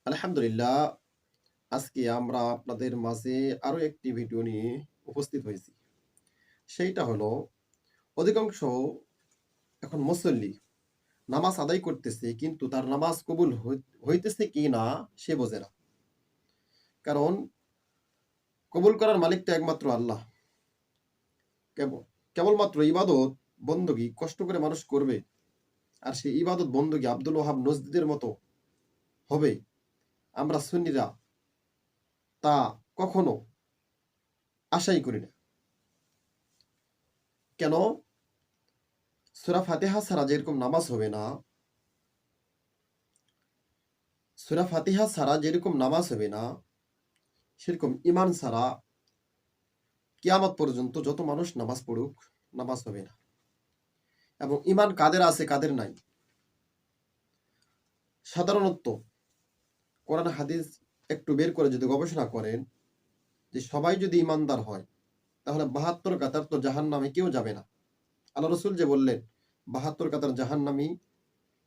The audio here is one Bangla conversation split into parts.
আলহামদুলিল্লাহ। আজকে আমরা আপনাদের মাঝে আরো একটি ভিডিও নিয়ে উপস্থিত হয়েছি। সেইটা হলো অধিকাংশ এখন মুসল্লি নামাজ আদায় করতেছে কিন্তু তার নামাজ কবুল হইতেছে কি না সে বোঝে না। কারণ কবুল করার মালিক তো একমাত্র আল্লাহ। কেবল কেবলমাত্র ইবাদত বন্দগি কষ্ট করে মানুষ করবে, আর সেই ইবাদত বন্দগি আব্দুল ওহাব নজদীদের মতো হবে, আমরা সুন্নিরা তা কখনো আশাই করি না। কেন? সূরা ফাতিহা ছাড়া যেরকম নামাজ হবে না, সূরা ফাতিহা ছাড়া যেরকম নামাজ হবে না, সেরকম ইমান ছাড়া কিয়ামত পর্যন্ত যত মানুষ নামাজ পড়ুক নামাজ হবে না। এবং ইমান কাদের আছে কাদের নাই, সাধারণত কোরআন হাদিস একটু বের করে যদি গবেষণা করেন যে সবাই যদি ইমানদার হয় তাহলে ৭২ কাতার তো জাহান্নামে কেউ যাবে না। আল্লাহ রসুল যে বললেন ৭২ কাতার জাহান্নামী,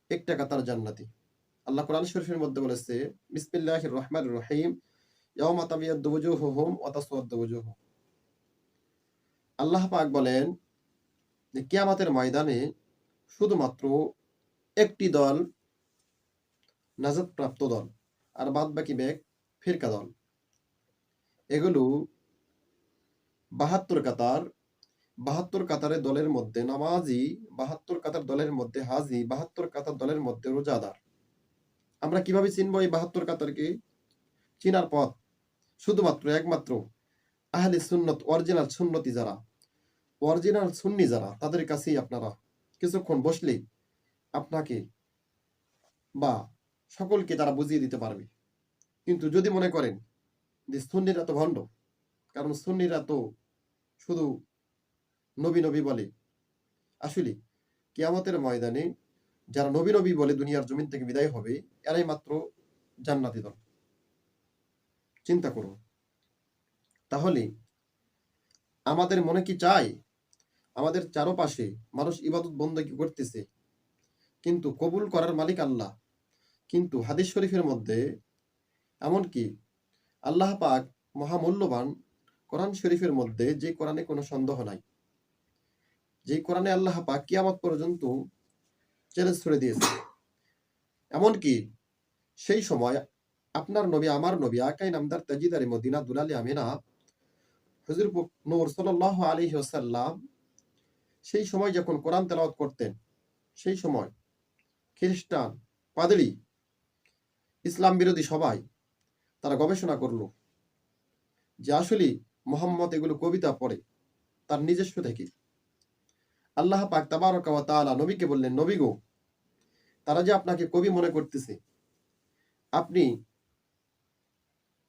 একটা কাতার জান্নাতি। আল্লাহ কোরআন শরীফের মধ্যে বলেছে বিসমিল্লাহির রহমানির রহিম, ইয়াউমা তাবিয়াদ্দু ওয়ুজুহুম ওয়া তাসওয়াদ্দু ওয়ুজুহুম। আল্লাহ পাক বলেন যে কিয়ামতের ময়দানে শুধুমাত্র একটি দল নাজাত প্রাপ্ত দল, আর বাদ বাকি ব্যাগ ফিরকা দল। এগুলো ৭২ কাতার, ৭২ কাতারের দলের মধ্যে নামাজি, ৭২ কাতার দলের মধ্যে হাজি, ৭২ কাতার দলের মধ্যে রোজাদার। আমরা কিভাবে চিনবো এই ৭২ কাতারকে? চিনার পথ শুধুমাত্র একমাত্র আহলে সুন্নত, অরিজিনাল সুন্নতি যারা, অরিজিনাল সুন্নি যারা, তাদের কাছেই আপনারা কিছুক্ষণ বসলেই আপনাকে বা সকলকে তারা বুঝিয়ে দিতে পারবে। কিন্তু যদি মনে করেন যে সুন্নিরা তো ভণ্ড, কারণ সুন্নিরা তো শুধু নবী নবী বলে, আসলে কিয়ামতের ময়দানে যারা নবী নবী বলে দুনিয়ার জমিন থেকে বিদায় হবে, এরাই মাত্র জান্নাতি দল। চিন্তা করুন। তাহলে আমাদের মনে কি চায় আমাদের চারপাশে মানুষ ইবাদত বন্দেগী করতেছে, কিন্তু কবুল করার মালিক আল্লাহ। কিন্তু হাদিস শরীফের মধ্যে এমনকি আল্লাহ পাক মহামূল্যবান কোরআন শরীফের মধ্যে, যে কোরআনে কোনো সন্দেহ নাই, যে কোরআনে আল্লাহ পাক কিয়ামত পর্যন্ত চ্যালেঞ্জ ছুড়ে দিয়েছে, এমনকি সেই সময় আপনার নবী আমার নবী আকাই নামদার তাজিদারে মদিনা দুলালি আমিনা হুজুর নূর সাল্লাল্লাহু আলাইহি ওয়াসাল্লাম সেই সময় যখন কোরআন তেলাওয়াত করতেন, সেই সময় খ্রিস্টান, পাদ্রী, ইসলাম বিরোধী সবাই তারা গবেষণা করলো যে আসলে মোহাম্মদ এগুলো কবিতা পড়ে তার নিজস্ব থেকে। আল্লাহ পাক তাবারকা ওয়া তাআলা নবীকে বললেন, নবী গো, তারা যে আপনাকে কবি মনে করতেছে, আপনি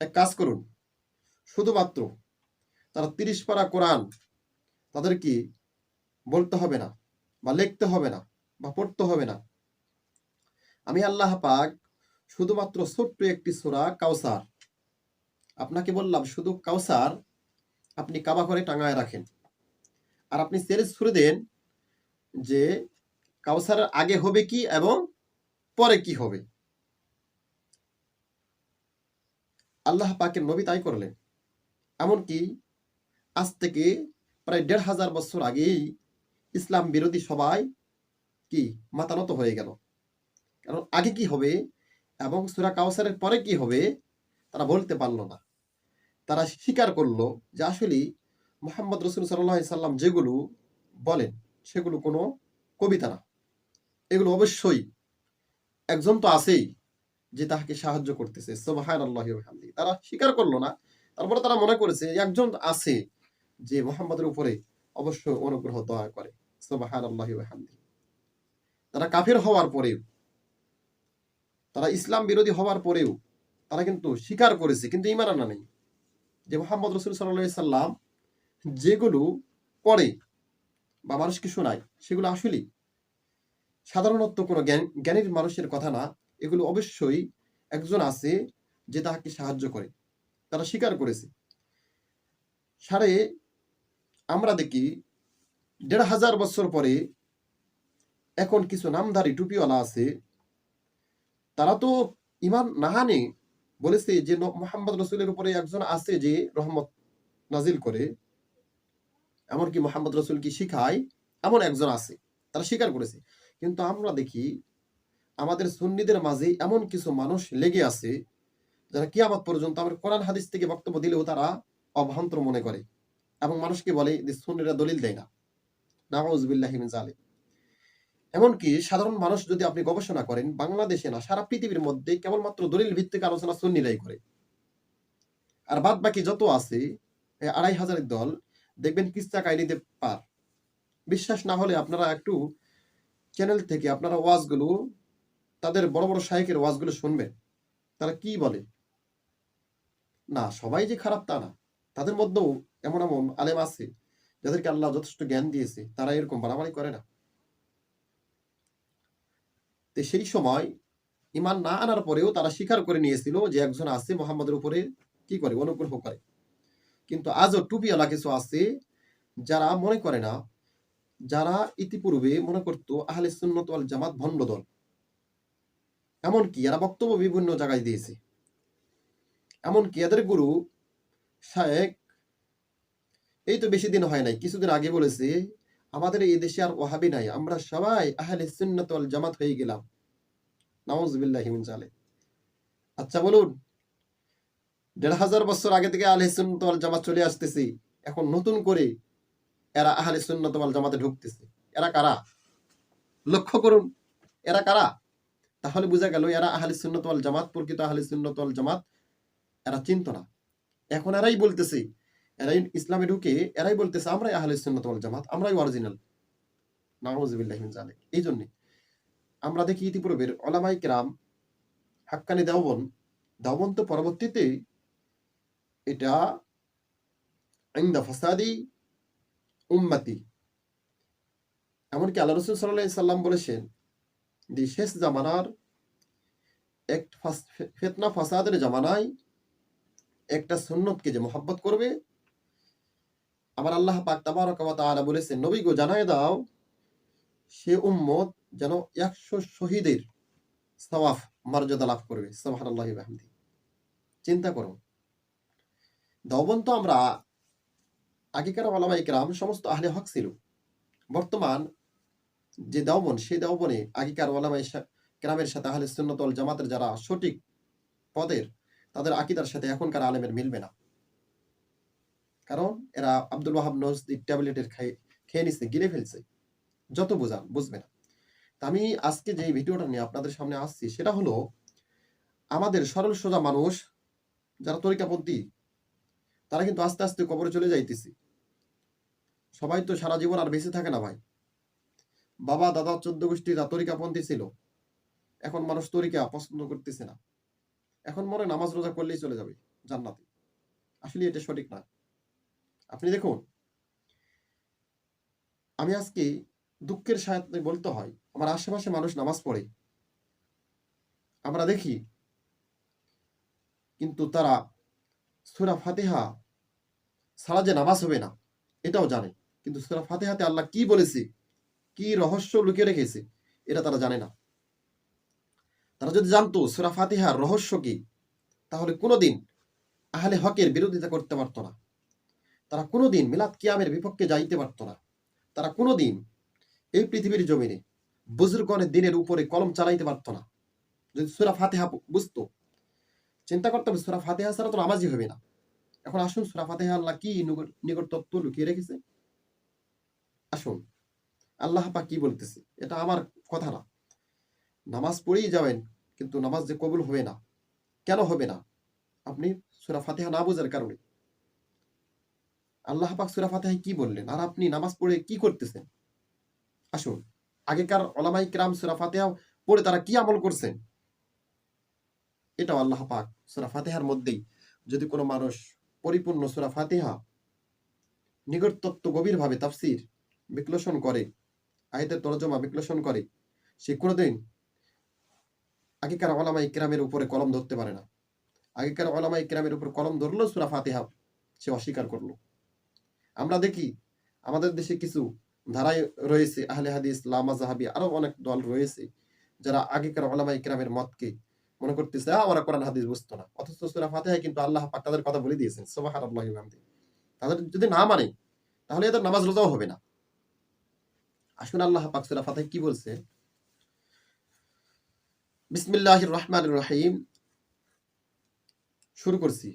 এক কাজ করুন, শুধুমাত্র তারা ৩০ পারা কোরআন তাদেরকে বলতে হবে না বা লিখতে হবে না বা পড়তে হবে না। আমি আল্লাহ পাক শুধুমাত্র ছোট্ট একটি সূরা কাউসার আপনাকে বললাম, শুধু কাউসার আপনি কাবা করে টাঙায় রাখেন, আর আপনি চ্যালেঞ্জ ছুড়ে দেন যে কাউসারের আগে হবে কি এবং পরে কি হবে। আল্লাহ পাকের নবী তাই করলেন। এমনকি আজ থেকে প্রায় ১৫০০ বছর আগেই ইসলাম বিরোধী সবাই কি মাতানত হয়ে গেল। কারণ আগে কি হবে এবং সূরা কাউসারের পরে কি হবে তারা বলতে পারলো না। তারা স্বীকার করলো যে আসলে মুহাম্মদ রাসূল সাল্লাল্লাহু আলাইহি সাল্লাম যেগুলো বলেন সেগুলো কোনো কবিতা না, এগুলো অবশ্যই একজন তো আছেই যে তাহাকে সাহায্য করতেছে। সুবহানাল্লাহি ওয়া বিহামদিহি। তারা স্বীকার করলো না, তারপরে তারা মনে করেছে একজন আছে যে মুহাম্মদের উপরে অবশ্য অনুগ্রহ দয়া করে। সুবহানাল্লাহি ওয়া বিহামদিহি। তারা কাফের হওয়ার পরেও, তারা ইসলাম বিরোধী হওয়ার পরেও তারা কিন্তু স্বীকার করেছে, কিন্তু ঈমান আনা নেই যে মুহাম্মদ রাসূল সাল্লাল্লাহু আলাইহি সাল্লাম যেগুলো পড়ে বা মানুষকে শোনায় সেগুলো আসলেই সাধারণত কোনো জ্ঞানীর মানুষের কথা না, এগুলো অবশ্যই একজন আছে যে তাহাকে সাহায্য করে। তারা স্বীকার করেছে। সাড়ে আমরা দেখি ১৫০০ বছর পরে এখন কিছু নামধারী টুপিওয়ালা আছে, তারা তো ইমান না আনে বলেছে যে মুহাম্মদ রাসূলের উপরে একজন আছে যে রহমত নাজিল করে, এমনকি মুহাম্মদ রাসূল কি শিখায়, এমন একজন আছে। তারা স্বীকার করেছে। কিন্তু আমরা দেখি আমাদের সুন্নিদের মাঝে এমন কিছু মানুষ লেগে আছে যারা কিয়ামত পর্যন্ত আমার কোরআন হাদিস থেকে বক্তব্য দিলেও তারা অভ্রান্ত মনে করে এবং মানুষকে বলে যে সুন্নিরা দলিল দেয় না। নাউযুবিল্লাহি মিন যালিক। এমনকি সাধারণ মানুষ যদি আপনি গবেষণা করেন, বাংলাদেশে না সারা পৃথিবীর মধ্যে কেবলমাত্র দলিল ভিত্তিক আলোচনা সুন্নিরাই করে। আর বাদ বাকি যত আছে ২৫০০ দল দেখবেন কিচ্ছা কাহিনীতে পার। বিশ্বাস না হলে আপনারা একটু চ্যানেল থেকে আপনারা ওয়াজগুলো, তাদের বড় বড় শায়েখের ওয়াজগুলো শুনবেন। তারা কি বলে? না সবাই যে খারাপ তা না। তাদের মধ্যেও এমন এমন আলেম আছে যাদেরকে আল্লাহ যথেষ্ট জ্ঞান দিয়েছে, তারা এরকম বাড়াবাড়ি করে না। তো সেই সময় ঈমান না আনার পরেও তারা স্বীকার করে নিয়েছিল যে একজন আছে মুহাম্মদের উপরে কি করে? অনুগ্রহ করে। কিন্তু আজও টুপিওয়ালা কিছু আছে যারা মনে করে না, যারা ইতিপূর্বে মনে করত আহলে সুন্নাত ওয়াল জামাত ভণ্ড দল। এমনকি এরা বক্তব্য বিভিন্ন জায়গায় দিয়েছে। এমনকি এদের গুরু শায়েখ এই তো বেশি দিন হয় নাই, কিছুদিন আগে বলেছে আমাদের এই দেশে আর ওয়াহাবি নাই, আমরা সবাই আহলে সুন্নাত ওয়াল জামাত হয়ে গেলাম। নাউযুবিল্লাহি মিন যালিক। আচ্ছা বলুন, ১৫০০ বছর আগে থেকে আহলে সুন্নাত ওয়াল জামাত চলে আসতেছে, এখন নতুন করে এরা আহলে সুন্নাত ওয়াল জামাতে ঢুকতেছে। এরা কারা? লক্ষ্য করুন, এরা কারা? তাহলে বোঝা গেল এরা আহলে সুন্নাত ওয়াল জামাত, প্রকৃত আহলে সুন্নাত ওয়াল জামাত এরা চিনত না। এখন এরাই বলতেছে, এরাই ইসলামে ঢুকে এরাই বলতেছে আমরাই আহলে সুন্নাত ওয়াল জামাত, আমরাই অরিজিনাল। নাউযুবিল্লাহি মিন যালিক। এই জন্য আমরা দেখি ইতিপূর্বের উলামায়ে কেরাম হাক্কানি দেওবন্দ তো পরবর্তীতে এটা ইনদা ফাসাদি উম্মতি, এমনকি আল্লাহ রাসূল সাল্লাল্লাহু আলাইহি সাল্লাম বলেছেন যে শেষ জামানার এক ফিতনা ফাসাদের জামানায় একটা সুন্নতকে যে মহব্বত করবে, আবার আল্লাহ পাক তাবারাকা ওয়া তাআলা বলেছেন নবী গো জানায় দাও সে উম্মত যেন ১০০ শহীদের সওয়াব মর্যাদা লাভ করবে। সুবহানাল্লাহি ওয়া বিহামদিহি। চিন্তা করুন, দেওবন্দ তো আমরা আগেকার উলামায়ে কেরাম সমস্ত আহলে হক ছিল। বর্তমান যে দেওবন্দ, সেই দেওবনে আগেকার উলামায়ে কেরামের সাথে আহলে সুন্নাত ওয়াল জামাতের যারা সঠিক পদের, তাদের আকীদার সাথে এখনকার আলেমের মিলবে না। কারণ এরা আব্দুল ওয়াহাব নজদীর ট্যাবলেটের খেয়ে নিছে, গিলে ফেলছে। যত বোঝান বুঝবে না। তা আমি আজকে যে ভিডিওটা নিয়ে আপনাদের সামনে আসছি সেটা হলো আমাদের সরল সোজা মানুষ যারা তরিকাপন্থী, তারা কিন্তু আস্তে আস্তে কবরে চলে যাইতেছে। সবাই তো সারা জীবন আর বেঁচে থাকে না ভাই। বাবা দাদা ১৪ গোষ্ঠীরা তরিকাপন্থী ছিল, এখন মানুষ তরিকা পছন্দ করতেছে না। এখন মনে নামাজ রোজা করলেই চলে যাবে জান্নাতে। আসলে এটা সঠিক না। আপনি দেখুন, আমি আজকে দুঃখের সাথে বলতে হয় আমার আশেপাশে মানুষ নামাজ পড়ে, আমরা দেখি, কিন্তু তারা সূরা ফাতিহা ছাড়া যে নামাজ হবে না এটাও জানে, কিন্তু সূরা ফাতিহাতে আল্লাহ কি বলেছে, কি রহস্য লুকিয়ে রেখেছে এটা তারা জানে না। তারা যদি জানতো সূরা ফাতিহার রহস্য কি, তাহলে কোনোদিন আহলে হকের বিরোধিতা করতে পারত না। তারা কোনোদিন মিলাদ কিয়ামের বিপক্ষে যাইতে পারত না। তারা কোনোদিন এই পৃথিবীর জমিনে বুজুর্গণের দিনের উপরে কলম চালাইতে পারত না যদি সূরা ফাতিহা বুঝতো। চিন্তা করতে হবে সূরা ফাতিহা ছাড়া তো নামাজই হবে না। এখন আসুন সূরা ফাতিহা আল্লাহ কি নিকট তত্ত্ব লুকিয়ে রেখেছে আসুন। আল্লাহ পাক কি বলতেছে, এটা আমার কথা না। নামাজ পড়েই যাবেন, কিন্তু নামাজ যে কবুল হবে না, কেন হবে না? আপনি সূরা ফাতিহা না বোঝার কারণে। আল্লাহ পাক সূরা ফাতিহায় কি বললেন আর আপনি নামাজ পড়ে কি করতেছেন? আসুন, আগেকার উলামায়ে কেরাম সূরা ফাতিহা পড়ে তারা কি আমল করছেন এটাও আল্লাহ পাক সূরা ফাতিহার মধ্যেই, যদি কোনো মানুষ পরিপূর্ণ সূরা ফাতিহা নিকট তত্ত্ব গভীরভাবে তাফসীর বিশ্লেষণ করে, আয়াতের তরজমা বিশ্লেষণ করে, সে কোনোদিন আগেকার উলামায়ে কেরামের উপরে কলম ধরতে পারে না। আগেকার উলামায়ে কেরামের উপর কলম ধরলো সূরা ফাতিহা সে অস্বীকার করলো। আমরা দেখি আমাদের দেশে কিছু ধারায় রয়েছে আহলে হাদিস, লামা জাহাবি, আরো অনেক দল রয়েছে যারা আগেকার উলামায়ে কেরামের মতকে মনে করতেছে ওরা কোরআন হাদিস বুঝতো না, অথচ সূরা ফাতিহায় কিন্তু আল্লাহ পাক তাদের কথা বলে দিয়েছেন। সুবহানাল্লাহি ওয়া বিহামদিহি। তাদের যদি না মানে তাহলে এদের নামাজ রোজাও হবে না। আসুন আল্লাহ পাক সূরা ফাতিহায় কি বলছে? বিসমিল্লাহির রহমানির রহিম। শুরু করছি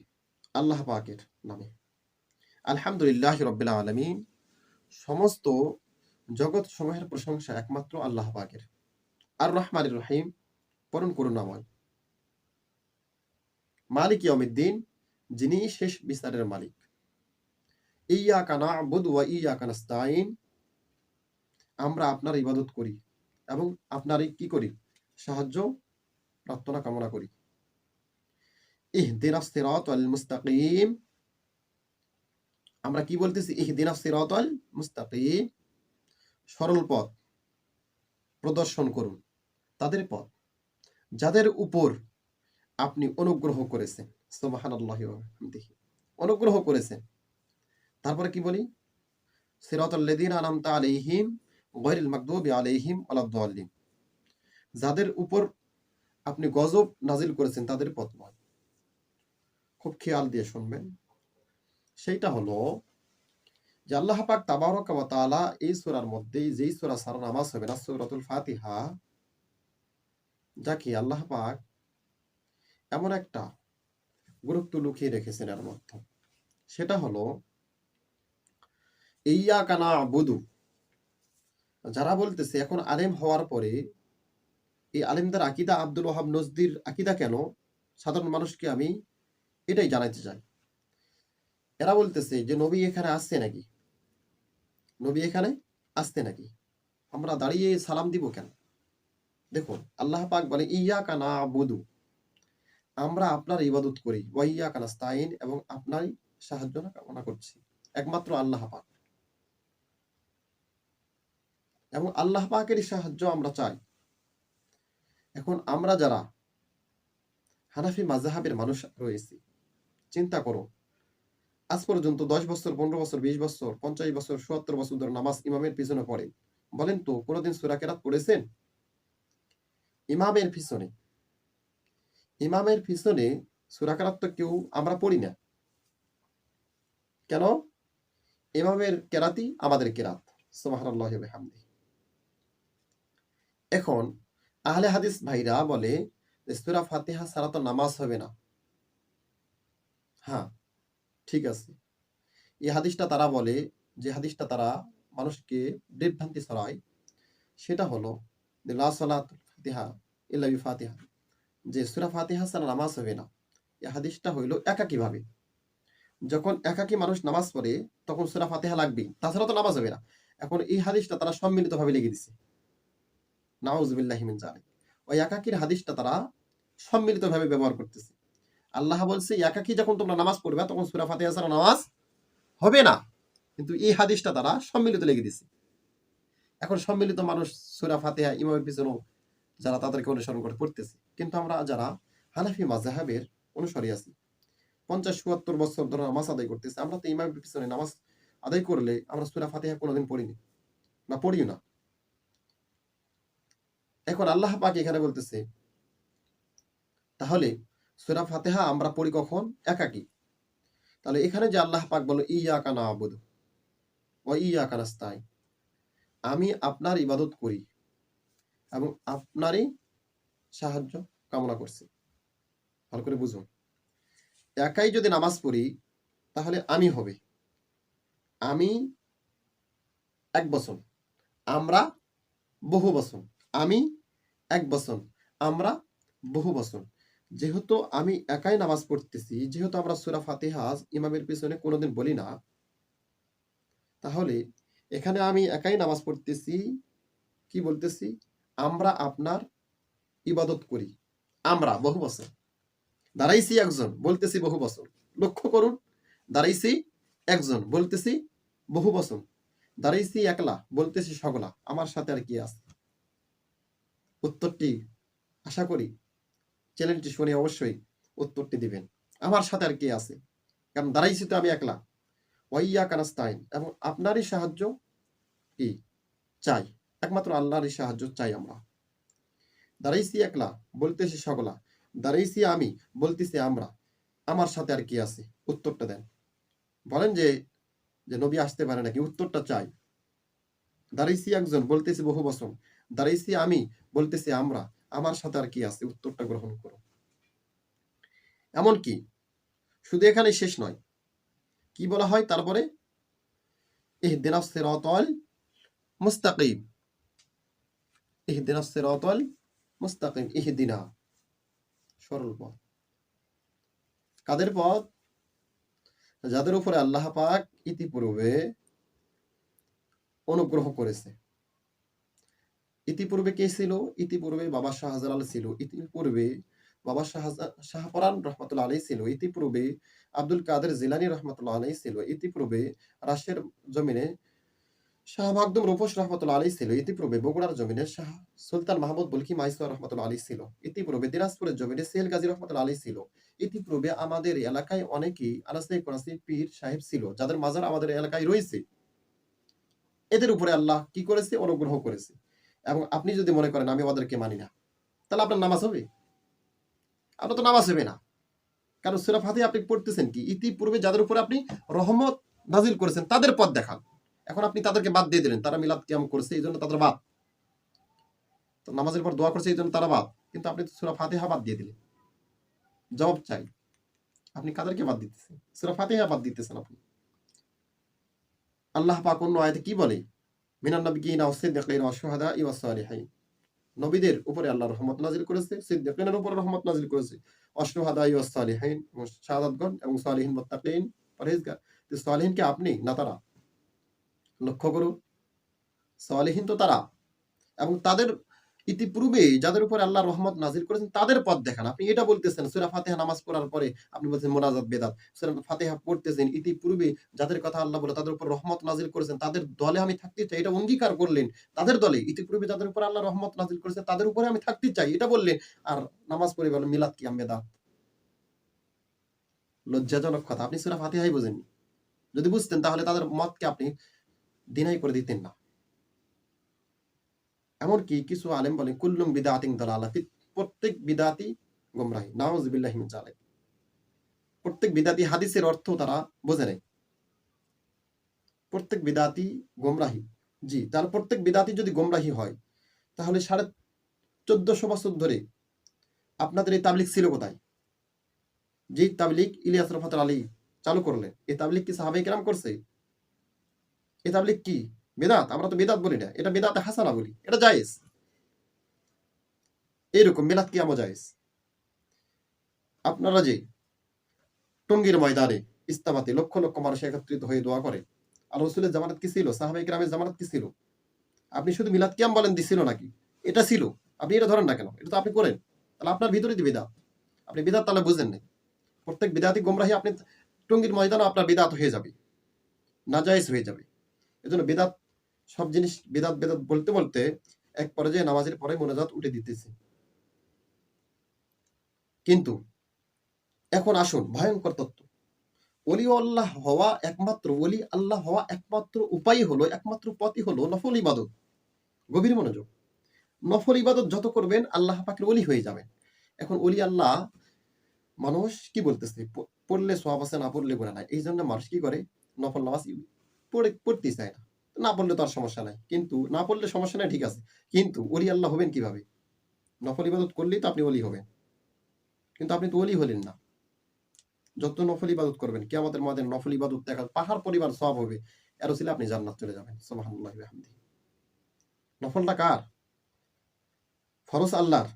আল্লাহ পাকের নামে। আলহামদুলিল্লাহি রাব্বিল আলামিন। সমস্ত জগৎ সমূহের প্রশংসা একমাত্র আল্লাহ পাকের। আর রহমানির রহিম, পরম করুণাময়। মালিক ইয়াউমিদ্দিন, যিনি শেষ বিচারের মালিক। ইয়্যাকা না'বুদু ওয়া ইয়্যাকা নাস্তাঈন, আমরা আপনার ইবাদত করি এবং আপনারই কি করি? সাহায্য প্রার্থনা কামনা করি। ইহদিনাস সিরাতাল মুস্তাকিম, আমরা কি বলতেছি? ইহদিনাস সিরাতাল মুস্তাকিম, সরল পথ প্রদর্শন করুন তাদের পথ যাদের উপর আপনি অনুগ্রহ করেছেন। সুবহানাল্লাহি ওয়া বিহামদিহি। অনুগ্রহ করেছেন। তারপরে কি বলি? সিরাতাল লাযিনা আনআমতা আলাইহিম গায়রিল মাগদুবি আলাইহিম ওয়ালাদ-দাল্লিন, যাদের উপর আপনি গজব নাজিল করেছেন তাদের পথ নয়। খুব খেয়াল দিয়ে শুনবেন। সেইটা হলো যে আল্লাহ পাক তাবারাকা ওয়া তাআলা এই সূরার মধ্যে যেই সূরা ছাড়া নামাজ হবে না, সূরাতুল ফাতিহা, যাকে আল্লাহ পাক এমন একটা গুরুত্ব লুকিয়ে রেখেছেন এর মধ্যে, সেটা হলো ইয়্যাকা না'বুদু। যারা বলতেছে এখন আলেম হওয়ার পরে, এই আলেমদের আকীদা আব্দুল ওয়াহাব নজদীর আকীদা কেন সাধারণ মানুষকে আমি এটাই জানাইতে চাই। এরা বলতেছে যে নবী এখানে আসছে নাকি? নবী এখানে আসছে নাকি? আমরা দাঁড়িয়ে সালাম দিব কেন? দেখুন আল্লাহ পাক বলে ইয়্যাকা না'বুদু, আমরা আপনার ইবাদত করি, ওয়া ইয়্যাকা নাস্তাঈন, এবং আপনারই সাহায্য কামনা করছি। একমাত্র আল্লাহ পাক, এবং আল্লাহ পাকেরই সাহায্য আমরা চাই। এখন আমরা যারা হানাফি মাযহাবের মানুষ রয়েছি, চিন্তা করো, আজ পর্যন্ত 10 বছর, 15 বছর, 20 বছর, 50 বছর, 70 বছর ধরে নামাজ ইমামের পিছনে পড়েন। বলেন তো কোনোদিন সূরা কেরাত পড়েছেন? ইমামের পিছনে, ইমামের পিছনে সূরা কেরাত তো কেউ আমরা পড়ি না। কেন? ইমামের কেরাতই আমাদের কেরাত। সুবহানাল্লাহি ওয়া বিহামদিহি। এখন আহলে হাদিস ভাইরা বলে যে সূরা ফাতিহা ছাড়া তো নামাজ হবে না। হ্যাঁ, ঠিক আছে। এই হাদিসটা তারা বলে, যে হাদিসটা তারা মানুষকে বিভ্রান্তি ছড়ায়, সেটা হলো যে লা সালাতুল ফাতিহা ইল্লা বিফাতিহা, যে সূরা ফাতিহা ছাড়া নামাজ হবে না। এই হাদিসটা হইলো একাকীভাবে। যখন একাকী মানুষ নামাজ পড়ে তখন সূরা ফাতিহা লাগবেই, তাছাড়া তো নামাজ হবে না। এখন এই হাদিসটা তারা সম্মিলিতভাবে লিখে দিছে। নাউযুবিল্লাহি মিন যালিক। ওই একাকীর হাদিসটা তারা সম্মিলিতভাবে ব্যবহার করতেছে। আল্লাহ বলছে একাকী যখন তোমরা নামাজ পড়বে তখন সূরা ফাতিহা ছাড়া নামাজ হবে না। কিন্তু এই হাদিসটা তারা সম্মিলিত লিখে দিছে। এখন সম্মিলিত মানুষ সূরা ফাতিহা ইমামের পিছনেও যারা তাদেরকে অনুসরণ করে পড়তেছে। কিন্তু আমরা যারা হানাফি মাযহাবের অনুসারী আছি, 50-74 বছর ধরে নামাজ আদায় করতেছি, আমরা তো ইমামের পিছনে নামাজ আদায় করলে আমরা সূরা ফাতিহা কোনোদিন পড়িনি, না পড়িও না। এখন আল্লাহ পাক এখানে বলতেছে তাহলে সূরা ফাতিহা আমরা পড়ি কখন? একাকী। তাহলে এখানে যে আল্লাহ পাক বলল ইয়্যাকা না'বুদু ওয়া ইয়্যাকা নাস্তাঈন, আমি আপনার ইবাদত করি এবং আপনারই সাহায্য কামনা করছি। ভালো করে বুঝুন। একাই যদি নামাজ পড়ি তাহলে আমি হবে, আমি এক বচন, আমরা বহু বচন। আমি এক বচন, আমরা বহু বচন। যেহেতু আমি একাই নামাজ পড়তেছি, যেহেতু আমরা সূরা ফাতিহা ইমামের পিছনে কোনোদিন বলি না, তাহলে এখানে আমি একাই নামাজ পড়তেছি, কি বলতেছি? আমরা আপনার ইবাদত করি। আমরা বহু বচন, দাঁড়াইছি একজন, বলতেছি বহু বচন। লক্ষ্য করুন, দাঁড়াইছি একজন, বলতেছি বহু বচন। দাঁড়াইছি একলা, বলতেছি সকলা, আমার সাথে আর কি আছে? উত্তরটি আশা করি চ্যানেলটি শুনে অবশ্যই উত্তরটি দিবেন। আমার সাথে আর কে আছে? কারণ দাঁড়াইছি তো আমি একলা। ওয়া ইয়্যাকা নাস্তাঈন, এবং আপনারই সাহায্য কি চাই, একমাত্র আল্লাহরই সাহায্য চাই আমরা। দাঁড়াইছি একলা, বলতেছি সকলা, দাঁড়াইছি আমি, বলতেছি আমরা, আমার সাথে আর কি আছে? উত্তরটা দেন। বলেন যে নবী আসতে পারে নাকি? উত্তরটা চাই। দাঁড়াইছি একজন, বলতেছি বহু বচন। দাঁড়াইছি আমি, বলতেছি আমরা, আমার সাথে আর কি আছে? উত্তরটা গ্রহণ করুন। এমনকি শুধু এখানেই শেষ নয়। কি বলা হয় তারপরে? ইহদিনাস সিরাতাল মুস্তাকিম। ইহদিনাস সিরাতাল মুস্তাকিম। ইহদিনা, সরল পথ। কাদের পথ? যাদের উপরে আল্লাহ পাক ইতিপূর্বে অনুগ্রহ করেছে। ইতিপূর্বে কে ছিল? ইতিপূর্বে বাবা শাহজালাল ছিল। ইতিপূর্বে বাবা শাহপরান রহমতুল্লাহ আলাইহি ছিল। ইতিপূর্বে আব্দুল কাদের জিলানী রহমতুল্লাহ আলাইহি ছিল। ইতিপূর্বে রাশিয়ার জমিনে শাহ মাকদুম রূপস রহমতুল্লাহ আলাইহি ছিল। ইতিপূর্বে বগুড়ার জমিনে শাহ সুলতান মাহমুদ বুলকি মাইসুর রহমতুল্লাহ আলাইহি ছিল। ইতিপূর্বে দিনাজপুরের জমিনে সেল গাজী রহমতুল্লাহ আলাইহি ছিল। ইতিপূর্বে আমাদের এলাকায় অনেকেই আনাসে কোনাসি পীর সাহেব ছিল, যাদের মাজার আমাদের এলাকায় রয়েছে। এদের উপরে আল্লাহ কি করেছে? অনুগ্রহ করেছে। এবং আপনি যদি মনে করেন আমি ওদেরকে মানি না, তাহলে আপনার নামাজ হবে? আপনার তো নামাজ হবে না। কারণ সূরা ফাতিহা আপনি পড়তেছেন কি? ইতিপূর্বে যাদের উপরে আপনি রহমত নাজিল করেছেন তাদের পথ দেখান। এখন আপনি তাদেরকে বাদ দিয়ে দিলেন। তারা মিলাদ কিয়াম করছে এই জন্য তাদের বাদ। তো নামাজের পর দোয়া করছে এই জন্য তারা বাদ। কিন্তু আপনি সূরা ফাতিহা বাদ দিয়ে দিলেন। জবাব চাই, আপনি কাদেরকে বাদ দিতেছেন? সূরা ফাতিহা বাদ দিতেছেন আপনি। আল্লাহ পাক অন্য আয়াতে কি বলে? মিনান নাবিয়্যিনা ওয়াস-সিদ্দীকিনা ওয়াশ-শুহাদা'i ওয়াস-সালিহিন। নবীদের উপরে আল্লাহ রহমত নাজিল করেছে, সিদ্দীকিনের উপরে রহমত নাজিল করেছে, ওয়াশ-শুহাদা'i ওয়াস-সালিহিন, শাহাদাতগণ এবং সালিহিন মুত্তাকিন, পরহেজগার। তো সালিহিন কি আপনি না তারা? লক্ষ্য করুন, সালিহিন তো তারা। এবং তাদের ইতিপূর্বে যাদের উপর আল্লাহ রহমত নাজিল করেছেন তাদের পথ দেখান। আপনি এটা বলতেছেন সূরা ফাতিহা নামাজ পড়ার পরে আপনি বলছেন মুনাজাত বেদাত। সূরা ফাতিহা পড়তেছেন, ইতিপূর্বে যাদের কথা আল্লাহ বলে তাদের উপর রহমত নাজিল করেছেন তাদের দলে আমি থাকতে চাই, এটা অঙ্গীকার করলেন। তাদের দলে ইতিপূর্বে যাদের উপর আল্লাহ রহমত নাজিল করেছে তাদের উপরে আমি থাকতে চাই, এটা বললেন। আর নামাজ পড়ে বলেন মিলাদ কিয়াম বেদাত। লজ্জাজনক কথা। আপনি সূরা ফাতিহাই বোঝেননি। যদি বুঝতেন তাহলে তাদের মতকে আপনি দিনাই করে দিতেন না। এমনকি কিছু আলেম বলেন কুল্লুম বিদআতিন দালালাহ, প্রত্যেক বিদআতই গোমরাহি। নাউযুবিল্লাহি মিন যালিক। প্রত্যেক বিদআতি হাদিসের অর্থ তারা বোঝে নাই। প্রত্যেক বিদআতি গোমরাহি। জি, তাহলে প্রত্যেক বিদআতি যদি গোমরাহি হয় তাহলে 1450 বছর ধরে আপনাদের এই তাবলীগ ছিল কোথায়? যেই তাবলীগ ইলিয়াস রহমতুল্লাহ আলী চালু করলেন, এই তাবলীগ কি সাহাবায়ে কেরাম করছে? এই তাবলীগ কি বিদআত? আমরা তো বিদআত বলি না, এটা বিদআতে হাসানা বলি, এটা জায়েজ। এরকম মিলাদ কিয়ামও জায়েজ। আপনারা যে টঙ্গীর ময়দানে ইস্তামাতে লক্ষ লক্ষ মানুষ একত্রিত হয়ে দোয়া করে, আর রাসূলের জামানত কি ছিল? সাহাবায়ে কেরামের জামানত কি ছিল? আপনি শুধু মিলাদ কিয়াম বলেন দিছিল নাকি? এটা ছিল। আপনি এটা ধরেন না কেন? এটা তো আপনি করেন। তাহলে আপনার ভিতরেই তো বিদআত। আপনি বিদআত তাহলে বুঝেন নাই। প্রত্যেক বিদআতই গোমরাহি। আপনি টঙ্গীর ময়দানে আপনার বিদআত হয়ে যাবে, নাজায়েজ হয়ে যাবে। এজন্য বিদআত, সব জিনিস বিদআত বিদআত বলতে বলতে এক পর্যায়ে নামাজের পরে মুনাজাত উঠে দিতেছে। কিন্তু এখন আসুন ভয়ঙ্কর তথ্য। ওলি আল্লাহ হওয়া একমাত্র ওলি আল্লাহ হওয়া একমাত্র উপায় হলো, একমাত্র পথই হলো নফল ইবাদত। গভীর মনোযোগ। নফল ইবাদত যত করবেন আল্লাহ পাকের ওলি হয়ে যাবেন। এখন ওলি আল্লাহ মানুষ কি বলতেছে? পড়লে সওয়াব আছে, না পড়লে গুনাহ নাই। এই জন্য মানুষ কি করে? নফল নামাজ পড়তেই চায় না। না পড়লে তো আর সমস্যা নাই। কিন্তু না পড়লে সমস্যা নাই ঠিক আছে। কিন্তু ওলি আল্লাহ হবেন কিভাবে? নফল ইবাদত করলেই তো আপনি ওলি হবেন। কিন্তু আপনি তো ওলি হলেন না। যত নফল ইবাদত করবেন কিয়ামতের ময়দানে নফল ইবাদত দেখা পাহাড় পরিমাণ সওয়াব হবে। এর উসিলায় আপনি জান্নাত চলে যাবেন। সুবহানাল্লাহি ওয়া বিহামদিহি। নফলটা কার? ফরজ আল্লাহর।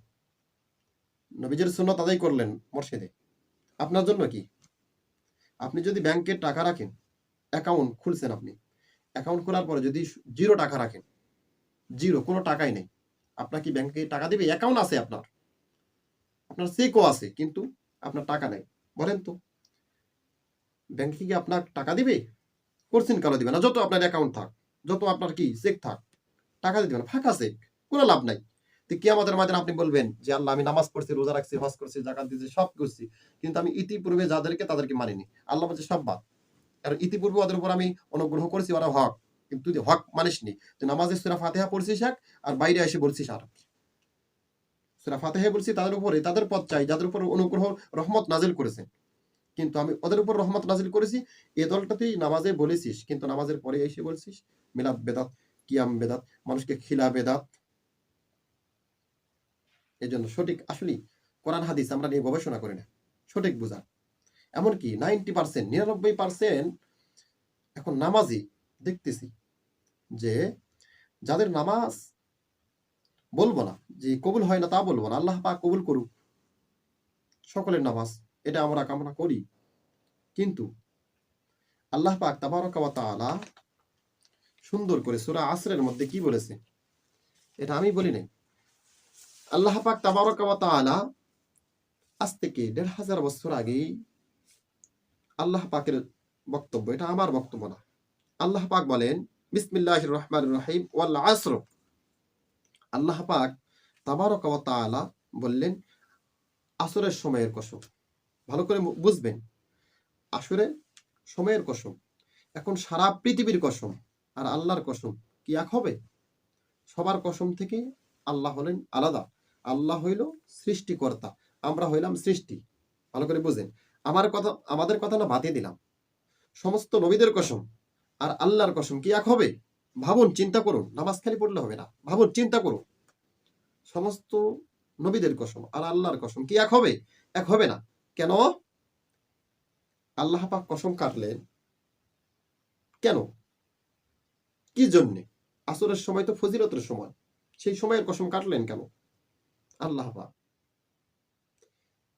নবীজির সুন্নাত আদায় করলেন মসজিদে। আপনার জন্য কি? আপনি যদি ব্যাংকে টাকা রাখেন, অ্যাকাউন্ট খুলছেন আপনি। অ্যাকাউন্ট খোলার পরে যদি 0 টাকা রাখেন, 0 কোনো টাকাই নেই। আপনার কি ব্যাংকে টাকা দিবে? অ্যাকাউন্ট আছে আপনার। আপনার চেকও আছে কিন্তু আপনার টাকা নাই। বলেন তো ব্যাংকে কি আপনার টাকা দিবে? করছেন কেন দিবে না? যত আপনার অ্যাকাউন্ট থাক, যত আপনার কি চেক থাক, টাকা দিবে না। ফাঁকা চেক, কোনো লাভ নাই। তো কিয়ামতের ময়দানে আপনি বলবেন যে আল্লাহ আমি নামাজ পড়ছি, রোজা রাখছি, হজ করছি, যাকাত দিয়েছি, সব করছি। কিন্তু আমি ইতিপূর্বে যাদেরকে তাদেরকে মানিনি। আল্লাহ বলছে সব বাদ। আর ইতিপূর্বে ওদের উপর আমি অনুগ্রহ করেছি, ওরা হক। কিন্তু তুই হক মানিসনি। তুই নামাজে সূরা ফাতিহা পড়ছিস এক, আর বাইরে এসে বলছিস আর। সূরা ফাতিহায় বলছি তাদের উপরে তাদের পথ চাই যাদের উপর অনুগ্রহ রহমত নাজিল করেছেন। কিন্তু আমি ওদের উপর রহমত নাজিল করেছি এ দলটাতেই নামাজে বলেছিস, কিন্তু নামাজের পরে এসে বলছিস মিলাদ বেদাত, কিয়াম বেদাত, মানুষকে খিলা বেদাত। এই জন্য সঠিক আসলেই কোরআন হাদিস আমরা নিয়ে গবেষণা করি না, সঠিক বোঝা। এমনকি 90% 99% এখন নামাজি দেখতেছি যে যাদের নামাজ বলবো না যে কবুল হয় না তা বলবো না, আল্লাহ পাক কবুল করুক সকলের নামাজ, এটা আমরা কামনা করি। কিন্তু আল্লাহ পাক তাবারাকা ওয়া তাআলা সুন্দর করে সূরা আসরের মধ্যে কি বলেছে, এটা আমি বলি নাই। আল্লাহ পাক তাবারাকা ওয়া তাআলা আজ থেকে ১৫০০ বছর আগেই আল্লাহ পাকের বক্তব্য, এটা আমার বক্তব্য না। আল্লাহ পাক বলেন বিসমিল্লাহির রহমানির রহিম ওয়াল আসর। আল্লাহ পাক তাবারাকা ওয়া তাআলা বললেন আসরের সময়ের কসম। ভালো করে বুঝবেন, আসরের সময়ের কসম। এখন সারা পৃথিবীর কসম আর আল্লাহর কসম কি এক হবে? সবার কসম থেকে আল্লাহ হলেন আলাদা। আল্লাহ হইল সৃষ্টিকর্তা, আমরা হইলাম সৃষ্টি। ভালো করে বুঝেন, আমাদের কথা না বাতিয়ে দিলাম। সমস্ত নবীদের কসম আর আল্লাহর কসম কি এক হবে? ভাবুন, চিন্তা করুন, নামাজ খালি পড়লে হবে না, ভাবুন, চিন্তা করুন। সমস্ত নবীদের কসম আর আল্লাহর কসম কি এক হবে? এক হবে না। কেন? আল্লাহ পাক কসম কাটলেন কেন? কি জন্যে? আসরের সময় তো ফজিলতের সময়, সেই সময়ের কসম কাটলেন কেন আল্লাহ পাক?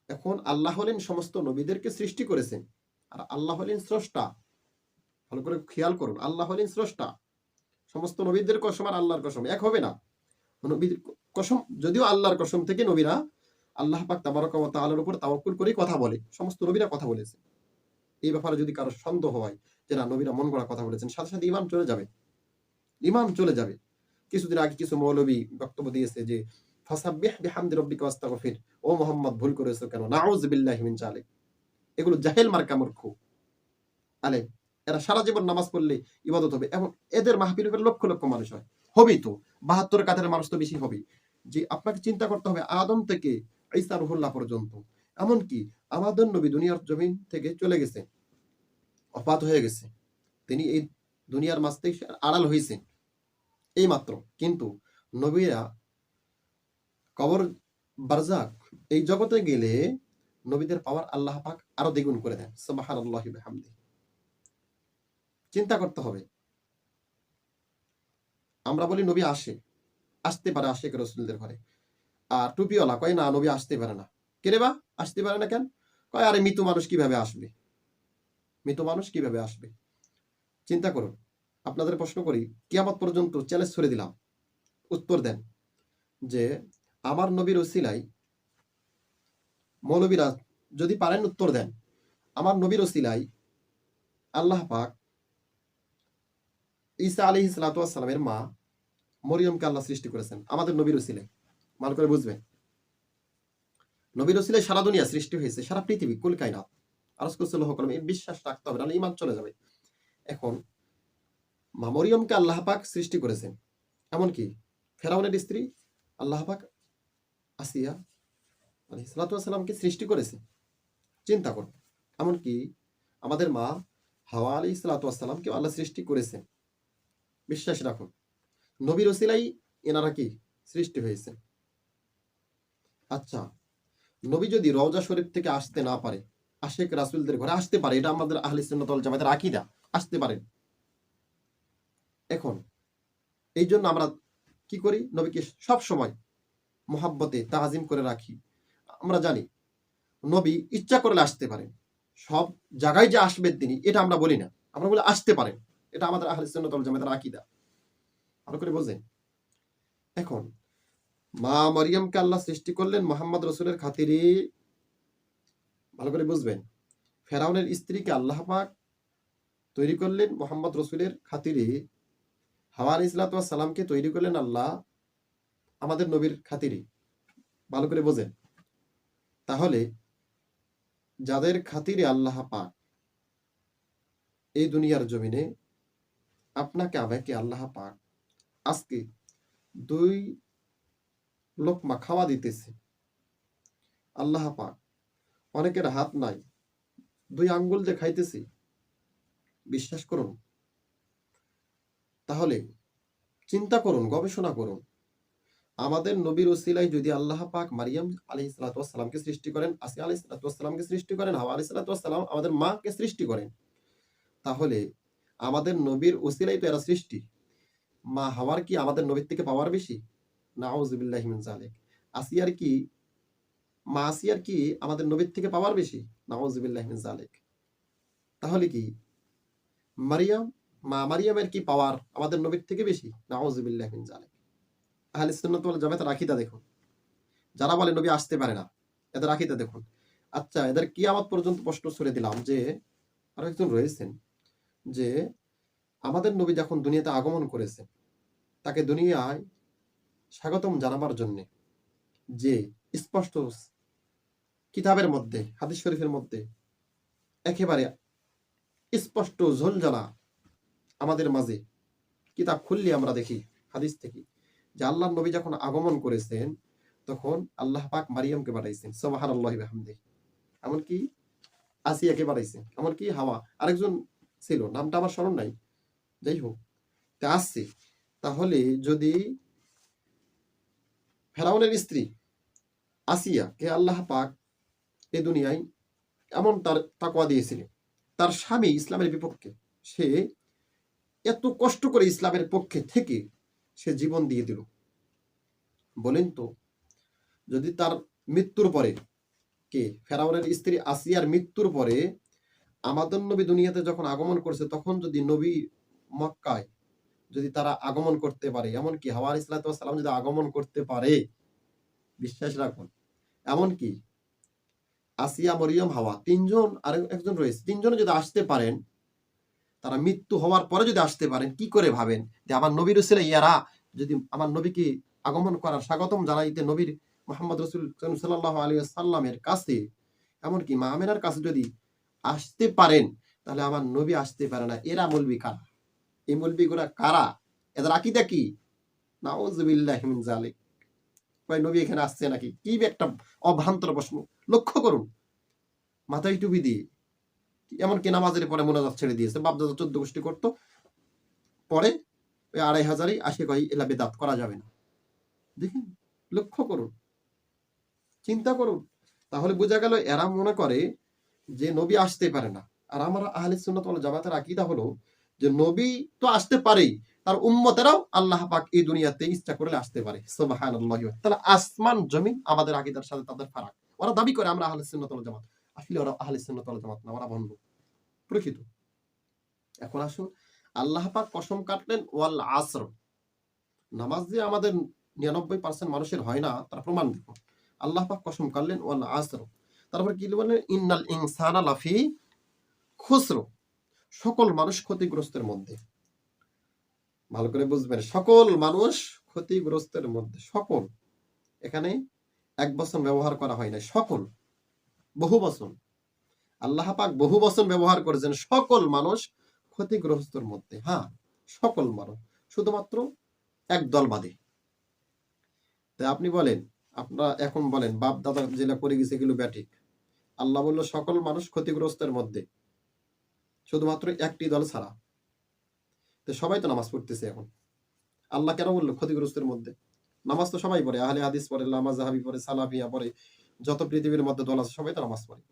এখন আল্লাহ হলেন সমস্ত নবীদেরকে সৃষ্টি করেছেন আর আল্লাহ হলেন স্রষ্টা। ভালো করে খেয়াল করুন, আল্লাহ হলেন স্রষ্টা। সমস্ত নবীদের কসম আর আল্লাহর কসম এক হবে না। নবীর কসম, যদিও আল্লাহর কসম থেকে নবীরা আল্লাহ পাক তাবারাকা ওয়া তাআলার উপর তাওয়াক্কুল করে কথা বলে, সমস্ত নবীরা কথা বলেছে। এই ব্যাপারে যদি কারো সন্দেহ হয় যে না নবীরা মন গড়া কথা বলেছেন, সাথে সাথে ঈমান চলে যাবে, ঈমান চলে যাবে। কিছুদিন আগে কিছু মৌলবী বক্তব্য দিয়েছে যে ফাসাব্বিহ বিহামদি রাব্বিকা ওয়াস্তাগফির, ও মুহাম্মদ ভুল করেছো কেন, নাউযু বিল্লাহি মিন যালিক। এগুলো জাহেল মার্কা মূর্খ আলেম। এরা সারা জীবন নামাজ পড়লে ইবাদত হবে, এবং এদের মাহফিলে লক্ষ লক্ষ মানুষ হয়, হবেই তো। ৭২ কাতারের মানুষ তো বেশি হবে। যে আপনাকে চিন্তা করতে হবে আদম থেকে ঈসা রুহুল্লাহ পর্যন্ত, এমনকি আমাদের নবী দুনিয়ার জমিন থেকে চলে গেছে, ওফাত হয়ে গেছে, তিনি এই দুনিয়ার মাঝ থেকে আড়াল হয়েছেন এই মাত্র। কিন্তু নবীরা কবর, বারজাক, এই জগতে গেলে নবীদের পাওয়ার আল্লাহ পাক আরো দ্বিগুণ করে দেন। সুবহানাল্লাহি ওয়া বিহামদিহি। চিন্তা করতে হবে। আমরা বলি নবী আসতে পারে আশিক রাসূলদের ঘরে, আর টুপিওয়ালা কয় না নবী আসতে পারে না। কে রে বা আসতে পারে না কেন? কয় আরে মৃত মানুষ কিভাবে আসবে, মৃত মানুষ কিভাবে আসবে? চিন্তা করুন। আপনাদের প্রশ্ন করি, কিয়ামত পর্যন্ত চ্যালেঞ্জ ছড়ে দিলাম, উত্তর দেন যে আমার নবীর ওসিলায়, মৌলবীরা যদি পারেন উত্তর দেন, আমার নবীর ওসিলায় আল্লাহ পাক ঈসা আলাইহিস সালাতু ওয়াস সালামের মা মরিয়মকে আল্লাহ সৃষ্টি করেছেন আমাদের নবীর ওসিলায়। ভালো করে বুঝবেন, নবীর ওসিলায় সারা দুনিয়া সৃষ্টি হয়েছে, সারা পৃথিবী, কুল কায়নাত। আরজ করছিল হুকুম, এই বিশ্বাস রাখতে হবে, নাহলে ঈমান চলে যাবে। এখন মা মরিয়মকে আল্লাহ পাক সৃষ্টি করেছেন, এমনকি ফেরাউনের স্ত্রী আল্লাহ পাক আসিয়া আলাইহিস সালাতু ওয়াস সালামকে সৃষ্টি করেছে। চিন্তা করুন। এমনকি আমাদের মা হাওয়া আলাইহিস সালাতু ওয়াস সালামকে আল্লাহ সৃষ্টি করেছেন। বিশ্বাস রাখুন, নবীর ওসিলাই এনারা কি সৃষ্টি হয়েছে। আচ্ছা, নবী যদি রওজা শরীফ থেকে আসতে না পারে, আশিক রাসূলদের ঘরে আসতে পারে, এটা আমাদের আহলে সুন্নাত ওয়াল জামাতের আকীদা, আসতে পারেন। এখন এই জন্য আমরা কি করি, নবীকে সব সময় মুহাব্বতে তাজিম করে রাখি। আমরা জানি নবী ইচ্ছা করলে আসতে পারেন, সব জায়গায় যে আসবেন তিনি এটা আমরা বলি না, আমরা বলি আসতে পারেন। এটা আমাদের আহলে সুন্নাত ওয়াল জামাতের আকীদা। ভালো করে বোঝেন। এখন মা মরিয়মকে আল্লাহ সৃষ্টি করলেন মুহাম্মদ রাসূলের খাতিরে। ভালো করে বুঝবেন, ফেরাউনের স্ত্রীকে আল্লাহ পাক তৈরি করলেন মুহাম্মদ রাসূলের খাতিরে। হাওয়া আলাইহিস সালামকে তৈরি করলেন আল্লাহ আমাদের নবীর খাতিরে। ভালো করে বোঝেন। তাহলে যাদের খাতিরে আল্লাহ পাক এই দুনিয়ার জমিনে আপনাকে আমাকে আল্লাহ পাক আজকে 2 লোকমা খাওয়া দিতেছে, আল্লাহ পাক অনেকের হাত নাই, 2 আঙ্গুল যে খাইতেছি, বিশ্বাস করুন। তাহলে চিন্তা করুন, গবেষণা করুন। আমাদের নবীর ওসিলায় যদি আল্লাহ পাক মারিয়াম আলাইহিস সালাতু ওয়াস সালামকে সৃষ্টি করেন, আসিয়া আলাইহিস সালাতু ওয়াস সালামকে সৃষ্টি করেন, হাওয়া আলাইহিস সালাতু ওয়াস সালাম আমাদের মাকে সৃষ্টি করেন, তাহলে আমাদের নবীর ওসিলাই তো এরা সৃষ্টি। মা হাওয়ার কি আমাদের নবীর থেকে পাওয়ার বেশি? নাউযুবিল্লাহি মিন যালিক। আসিয়ার কি মা আসিয়ার কি আমাদের নবীর থেকে পাওয়ার বেশি? নাউযুবিল্লাহি মিন যালিক। তাহলে কি মা মারিয়ামের কি পাওয়ার আমাদের নবীর থেকে বেশি? নাউযুবিল্লাহি মিন যালিক। আহলে সুন্নাত ওয়াল জামাতের আকীদা দেখুন। যারা বলে নবী আসতে পারে না, এদের আকীদা দেখুন। আচ্ছা, এদের কিয়ামত পর্যন্ত প্রশ্ন ছুড়ে দিলাম যে আরো একজন রয়েছেন যে আমাদের নবী যখন দুনিয়াতে আগমন করেছেন, তাকে দুনিয়ায় স্বাগতম জানাবার জন্য যে স্পষ্ট কিতাবের মধ্যে, হাদিস শরীফের মধ্যে একেবারে স্পষ্ট ঝলঝলা আমাদের মাঝে কিতাব খুললে আমরা দেখি হাদিস থেকে যে আল্লাহর নবী যখন আগমন করেছেন, তখন আল্লাহ পাক মারিয়ামকে পাঠাইছেন, সুবহানাল্লাহি ওয়া বিহামদিহি। এমনকি আসিয়াকে পাঠাইছেন, এমনকি হাওয়া আরেকজন ছিল, নামটা আমার স্মরণ নাই, যাই হোক তা আসছে। তাহলে যদি ফেরাউনের স্ত্রী আসিয়াকে আল্লাহ পাক এই দুনিয়ায় এমন তার তাকওয়া দিয়েছিলেন, তার স্বামী ইসলামের বিপক্ষে, সে এত কষ্ট করে ইসলামের পক্ষে থেকে সে জীবন দিয়ে দিল, বলেন তো যদি তার মৃত্যুর পরে, কে ফেরাউনের স্ত্রী আসিয়ার মৃত্যুর পরে আমাদের নবী দুনিয়াতে যখন আগমন করছে, তখন যদি নবী মক্কায় যদি তারা আগমন করতে পারে, এমনকি হাওয়া আলাইহিস সালাতু ওয়াস সালাম যদি আগমন করতে পারে, বিশ্বাস রাখুন, এমনকি আসিয়া, মরিয়ম, হাওয়া তিনজন আর একজন রয়েছে, তিনজনে যদি আসতে পারেন, তারা মৃত্যু হওয়ার পরে যদি আসতে পারেন, কি করে ভাবেন যে আমার নবীর উসিলায় ইয়ারা যদি আমার নবীকে আগমন করার স্বাগতম জানাইতে নবীর মুহাম্মদ রাসূল সাল্লাল্লাহু আলাইহি ওয়াসাল্লামের কাছে, এমনকি মা আমেনার কাছে যদি আসতে পারেন, তাহলে আমার নবী আসতে পারে না। এরা মৌলবি কারা? এই মৌলবিগুলা কারা? এদের আকীদা কি? নাউযুবিল্লাহি মিন যালিক। কয় নবী এখানে আসছে নাকি? কি একটা অভ্রান্তর প্রশ্ন। লক্ষ্য করুন, মাথায় টুপি দিয়ে, এমনকি নামাজের পরে মোনাজাত ছেড়ে দিয়েছে, বাপদাদা 14 গোষ্ঠী করতো, পরে ওই 2500ই আসে কয় এলা বেদাত করা যাবে না। দেখেন, লক্ষ্য করুন, চিন্তা করুন। তাহলে বোঝা গেল এরা মনে করে যে নবী আসতে পারে না। আর আমরা আহলে সুন্নাত ওয়াল জামাতের আকীদা হলো যে নবী তো আসতে পারেই, তার উম্মতেরাও আল্লাহ পাক এই দুনিয়াতে ইচ্ছা করলে আসতে পারে। সুবহানাল্লাহি। তাহলে আসমান জমিন আমাদের আকীদার সাথে তাদের ফারাক। ওরা দাবি করে আমরা আহলে সুন্নাত ওয়াল জামাত, আসলে ওরা আহলে সুন্নাত ওয়াল জামাত না, ওরা ভণ্ড প্রকৃত। এখন আসুন, আল্লাহ পাক কসম কাটলেন ওয়াল আসর, নামাজ যে আমাদের 99% মানুষের হয় না, তার প্রমাণ দেখুন। আল্লাহ পাক কসম কাটলেন ওয়াল আসর, তারপর কি বললেন? ইন্নাল ইনসানা লাফি খুসর, সকল মানুষ ক্ষতিগ্রস্তের মধ্যে। ভালো করে বুঝবেন, সকল মানুষ ক্ষতিগ্রস্তের মধ্যে। সকল এখানে এক বচন ব্যবহার করা হয় না, সকল, বহু বচন। আল্লাহ পাক বহু বচন ব্যবহার করেছেন, সকল মানুষ ক্ষতিগ্রস্তের মধ্যে। হ্যাঁ, সকল মানুষ, শুধুমাত্র এক দল বাদে। তাই আপনি বলেন, আপনারা এখন বলেন বাপ দাদা যেটা করে গেছে এগুলো ব্যাঠিক। আল্লাহ বলল সকল মানুষ ক্ষতিগ্রস্তের মধ্যে, শুধুমাত্র একটি দল ছাড়া। তো সবাই তো নামাজ পড়তেছে এখন। আল্লাহ কেন বললো ক্ষতিগ্রস্তের মধ্যে? নামাজ তো সবাই পড়ে, আহলে হাদিস পড়ে, লামা জাহাবি পড়ে, সালাফিয়া পড়ে, যত পৃথিবীর মধ্যে দল আছে সবাই তো নামাজ পড়ে।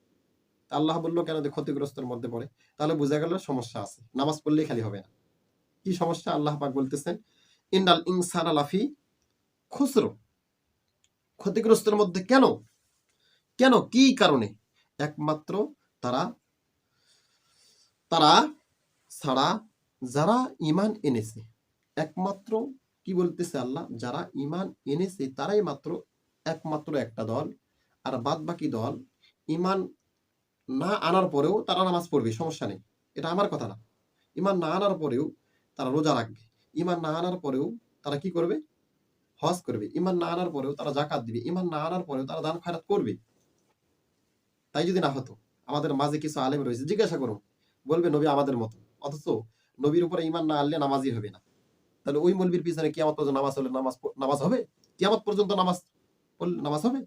আল্লাহ বললো কেন যে ক্ষতিগ্রস্তের মধ্যে পড়ে? তাহলে বোঝা গেল সমস্যা আছে, নামাজ পড়লেই খালি হবে না। কি সমস্যা? আল্লাহ পাক বলতেছেন ইন্নাল ইনসানা লাফি খুসর, ক্ষতিগ্রস্তের মধ্যে। কেন? কেন? কি কারণে? একমাত্র তারা তারা ছাড়া যারা ঈমান এনেছে। একমাত্র কি বলতেছে আল্লাহ? যারা ঈমান এনেছে তারাই মাত্র একমাত্র একটা দল। আর বাদবাকি দল ঈমান না আনার পরেও তারা নামাজ পড়বে, সমস্যা নেই। এটা আমার কথা না। ঈমান না আনার পরেও তারা রোজা রাখবে। ঈমান না আনার পরেও তারা কি করবে? হজ করবে। ঈমান না আনার পরেও তারা যাকাত দিবে। ঈমান না আনার পরেও তারা দান খয়রাত করবে। তাই যদি না হতো, আমাদের মাঝে কিছু আলেম রয়েছে, জিজ্ঞাসা করুন, বলবে নবী আমাদের মতো, অথচ নবীর উপরে ঈমান না আনলে নামাজই হবে না। তাহলে ওই মৌলবীর পিছনে কিয়ামত পর্যন্ত নামাজ হলে নামাজ হবে? কিয়ামত পর্যন্ত নামাজ পড়লে নামাজ হবে?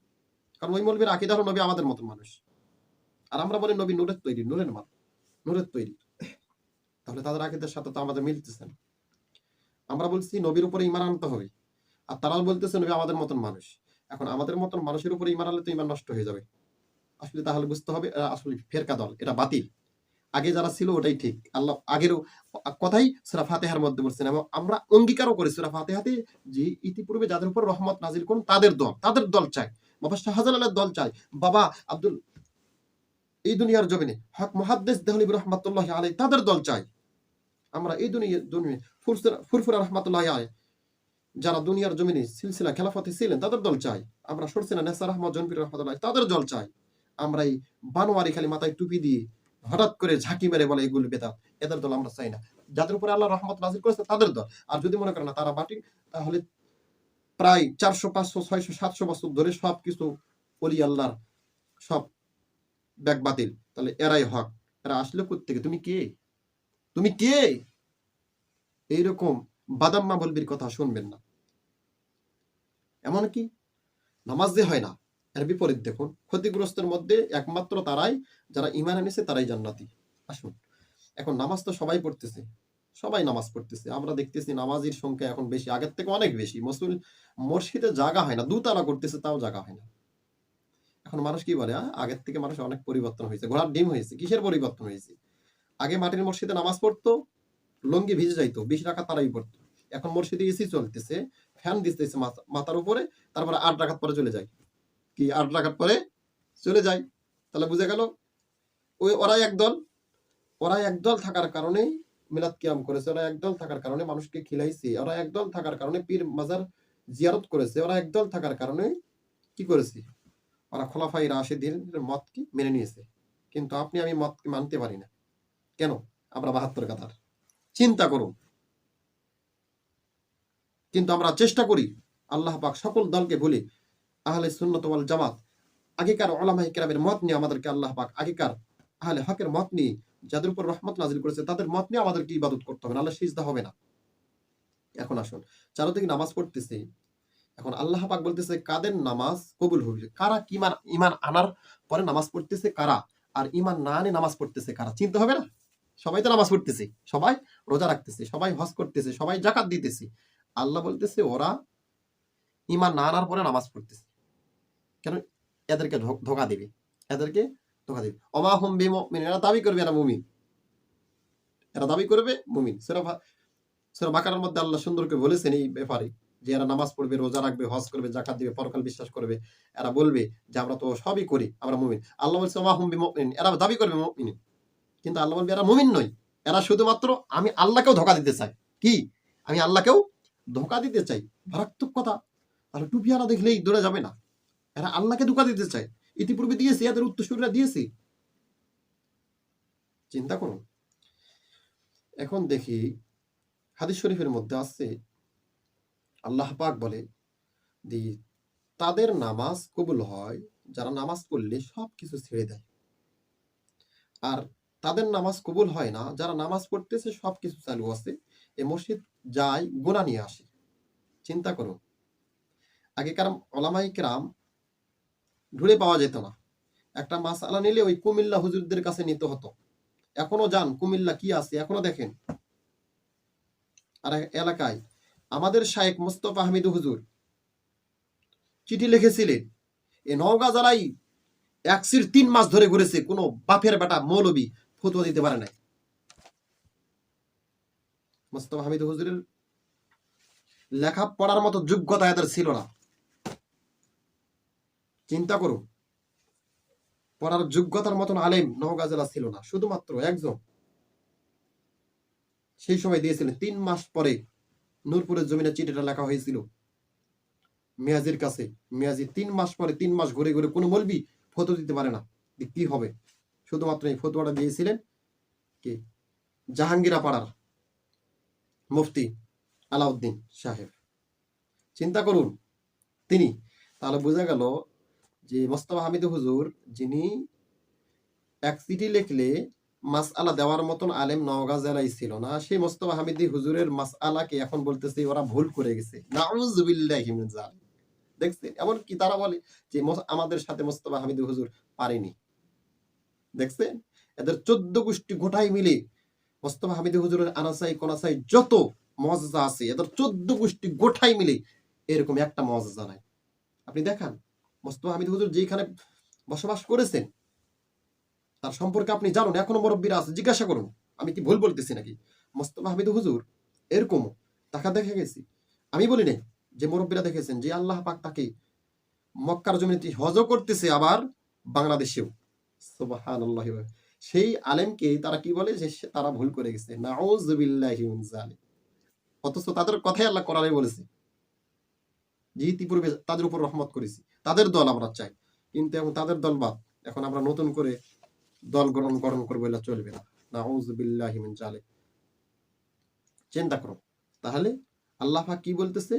কারণ ওই মৌলবীর আকীদা হলো নবী আমাদের মতন মানুষ, আর আমরা বলি নবী নূরের তৈরি, নূরের তৈরি। তাহলে তাদের আকীদার সাথে তো আমাদের মিলতেছে না। আমরা বলছি নবীর উপরে ঈমান আনতে হবে, আর তারাও বলতেছে নবী আমাদের মতন মানুষ। এখন আমাদের মতন মানুষের উপরে ঈমান আনলে তো ঈমান নষ্ট হয়ে যাবে। আসলে তাহলে বুঝতে হবে আসলে ফেরকা দল, এটা বাতিল। আগে যারা ছিল ওটাই ঠিক। আল্লাহ আগেরও কথাই সূরা ফাতিহার মধ্যে বলছেন, এবং আমরা অঙ্গীকারও করি সূরা ফাতিহাতে যে ইতিপূর্বে যাদের উপর রহমত নাজিল করুন তাদের দল চাই, বাবা শাহজালালের দল চাই, বাবা আব্দুল এই দুনিয়ার জমিনে হক মুহাদ্দিস দেহলভী রাহমাতুল্লাহি আলাইহি তাদের দল চাই। আমরা এই দুনিয়া ফুরফুরা রাহমাতুল্লাহি আলাইহি যারা দুনিয়ার জমিনে সিলসিলা খেলাফতে ছিলেন তাদের দল চাই। আমরা সরসিনা নেসার আহমদ জনপির রহমাতুল্লাহ তাদের দল চাই। আমরা এই বানোয়ারি খালি মাথায় টুপি দিয়ে হঠাৎ করে ঝাঁকি মেরে বলে এগুলো বেদাত, এদের দল আমরা চাই না। যাদের উপরে আল্লাহ রহমত নাজিল করেছে তাদের দল। আর যদি মনে করেন না তারা বাটি, তাহলে প্রায় 400 500 600 700 বছর ধরে সবকিছু ওলি আল্লাহর সব ব্যাগ বাতিল, তাহলে এরাই হক। এরা আসলে কোত্থেকে? তুমি কে? এইরকম বাদাম্মা বলবির কথা শুনবেন না। এমনকি নামাজ যে হয় না, এর বিপরীত দেখুন, ক্ষতিগ্রস্তের মধ্যে একমাত্র তারাই যারা ঈমান এনেছে তারাই জান্নাতি। আসুন, এখন নামাজ তো সবাই পড়তেছে, সবাই নামাজ পড়তেছে, আমরা দেখতেছি নামাজির সংখ্যা এখন বেশি, আগের থেকে অনেক বেশি। মসজিদে জায়গা হয় না, দুতলা করতেছে তাও জায়গা হয় না। এখন মানুষ কি বলে, আগের থেকে মানুষ অনেক পরিবর্তন হয়েছে, ঘোড়ার ডিম হয়েছে। কিসের পরিবর্তন হয়েছে? আগে মাটির মসজিদে নামাজ পড়তো, লঙ্গি ভিজে যাইতো, 20 রাকাত তারাই পড়তো। এখন মসজিদে এসি চলতেছে, ফ্যান দিতেছে মাথার উপরে, তারপরে 8 রাকাত পরে চলে যায়। কি 8 রাকাত পরে চলে যায়? তাহলে বুঝে গেল ওরা একদল থাকার কারণেই মিলাদ কিয়াম করেছে, ওরা একদল থাকার কারণে মানুষকে খিলাইছে, ওরা একদল থাকার কারণে পীর মাজার জিয়ারত করেছে, ওরা একদল থাকার কারণে কি করেছে? ওরা খোলাফায়ে রাশিদীনের মতকে মেনে নিয়েছে। কিন্তু আপনি আমি মতকে মানতে পারি না কেন? আমরা 72 কাতার, চিন্তা করুন। কিন্তু আমরা চেষ্টা করি আল্লাহ পাক সকল দলকে বলি আহলে সুন্নাত ওয়াল জামাত আগেকার উলামায়ে কেরামের মত নিয়ে আমাদেরকে আল্লাহ পাক আগেকার আহলে হকের মত নিয়ে যাদের উপর রহমত নাজিল করেছে তাদের মত নিয়ে আমাদেরকে ইবাদত করতে হবে, আল্লাহ সিজদা হবে না। এখন আসুন, চারদিকে নামাজ পড়তেছে, এখন আল্লাহ পাক বলতেছে কাদের নামাজ কবুল হবে, কারা কি ঈমান আনার পরে নামাজ পড়তেছে কারা, আর ঈমান না আনে নামাজ পড়তেছে কারা, চিন্তা হবে না? সবাই তো নামাজ পড়তেছে, সবাই রোজা রাখতেছে, সবাই হজ করতেছে, সবাই যাকাত দিতেছে। আল্লাহ বলতেছে ওরা ঈমান না আনার পরে নামাজ পড়তেছে কেন? এদেরকে ধোঁকা দিবে, ওমা হুম বিমুমিন, এরা দাবি করবে এরা মুমিন, সূরা বাকারার মধ্যে আল্লাহ সুন্দর করে বলেছেন এই ব্যাপারে যে এরা নামাজ পড়বে, রোজা রাখবে, হজ করবে, যাকাত দিবে, পরকাল বিশ্বাস করবে, এরা বলবে যে আমরা তো সবই করি, আমরা মুমিন। আল্লাহ বলছে ওমা হুম বিমুমিন, এরা দাবি করবে মুমিন, কিন্তু আল্লাহ বলবে এরা মুমিন নয়, এরা শুধুমাত্র আমি আল্লাহকেও ধোঁকা দিতে চাই। কি? আমি আল্লাহকেও ধোঁকা দিতে চাই, মারাত্মক কথা। তাহলে টুপিয়ারা দেখলেই দৌড়ে যাবে না, এরা আল্লাহকে ধোঁকা দিতে চায়। ইতিপূর্বে দিয়েছি, এদের উত্তরসূরিরা দিয়েছি। চিন্তা করুন। এখন দেখি হাদিস শরীফের মধ্যে আছে আল্লাহ পাক বলে যে তাদের নামাজ কবুল হয় যারা নামাজ পড়লে সবকিছু ছেড়ে দেয়, আর তাদের নামাজ কবুল হয় না যারা নামাজ পড়তেছে সবকিছু চালু আছে, এই মসজিদ যায় গুনাহ নিয়ে আসে। চিন্তা করুন, আগেকার উলামায়ে কেরাম ঢুলে পাওয়া যেত না, একটা মাসআলা নিলে ওই কুমিল্লা হুজুরদের কাছে নিতে হতো। এখনো যান কুমিল্লা কি আছে এখনো দেখেন। আর এলাকায় আমাদের শায়েখ মুস্তাফা হামিদ হুজুর চিঠি লিখেছিলেন, এই নওগাঁ জেলায় 3 মাস ধরে ঘুরেছে, কোনো বাপের বেটা মৌলবী ফতোয়া দিতে পারে নাই। মুস্তাফা হামিদ হুজুরের লেখা পড়ার মতো যোগ্যতা এদের ছিল না। চিন্তা করুন, পড়ার যোগ্যতার মতন আলেম নওগাঁ জেলা ছিল না, শুধুমাত্র একজন সেই সময় দিয়েছিলেন। 3 মাস পরে নূরপুরের জমিনে চিঠিটা লেখা হয়েছিল মিয়াজির কাছে। মিয়াজি 3 মাস পরে 3 মাস ঘুরে ঘুরে কোনো মৌলবী ফতোয়া দিতে পারে না, কি হবে? শুধুমাত্র এই ফতোয়াটা দিয়েছিলেন কি জাহাঙ্গীরা পাড়ার মুফতি আলাউদ্দিন সাহেব। চিন্তা করুন তিনি। তাহলে বোঝা গেল যে মোস্তফা হামিদ হুজুর যিনি এক চিঠি লিখলে মাসআলা দেওয়ার মতন আলেম নওগাঁ জেলায় ছিল না, সেই মোস্তফা হামিদি হুজুরের মাসআলাকে এখন বলতেছে ওরা ভুল করে গেছে। নাউযুবিল্লাহি মিন যালিক। দেখছেন? এমনকি তারা বলে যে আমাদের সাথে মোস্তফা হামিদ হুজুর পারেনি। দেখছেন? এদের ১৪ গোষ্ঠী গোটাই মিলে মোস্তফা হামিদ হুজুরের আনাসাই কোনাসাই যত মুআজ্জাজা আছে এদের ১৪ গোষ্ঠী গোটাই মিলে এরকম একটা মুআজ্জাজা নাই। আপনি দেখান মোস্তফা হামিদ হুজুর যেখানে বসবাস করেছেন তার সম্পর্কে আপনি জানুন, এখনো মুরব্বীরা আছে, জিজ্ঞাসা করুন। আমি কি ভুল বলতেছি নাকি? মোস্তফা হামিদ হুজুর এরকমও তাকে দেখে গেছি। আমি বলি নাই যে মুরব্বীরা দেখেছেন যে আল্লাহ পাক তাকে মক্কার জমিনে হজও করতেছে আবার বাংলাদেশেও। সুবহানাল্লাহি ওয়া সেই আলেমকে তারা কি বলে যে তারা ভুল করে গেছে। নাউযুবিল্লাহি মিন যালিক। অথচ তাদের কথাই আল্লাহ কোরআনে বলেছে। যে ইতিপূর্বে তাদের উপর রহমত করেছি। তাদের দল আমরা চাই। কিন্তু এখন তাদের দল বাদ। এখন আমরা নতুন করে দল গঠন করবো, এটা চলবে না। নাউযুবিল্লাহি মিন যালিক। চিন্তা করো। তাহলে আল্লাহ পাক কি বলতেছে?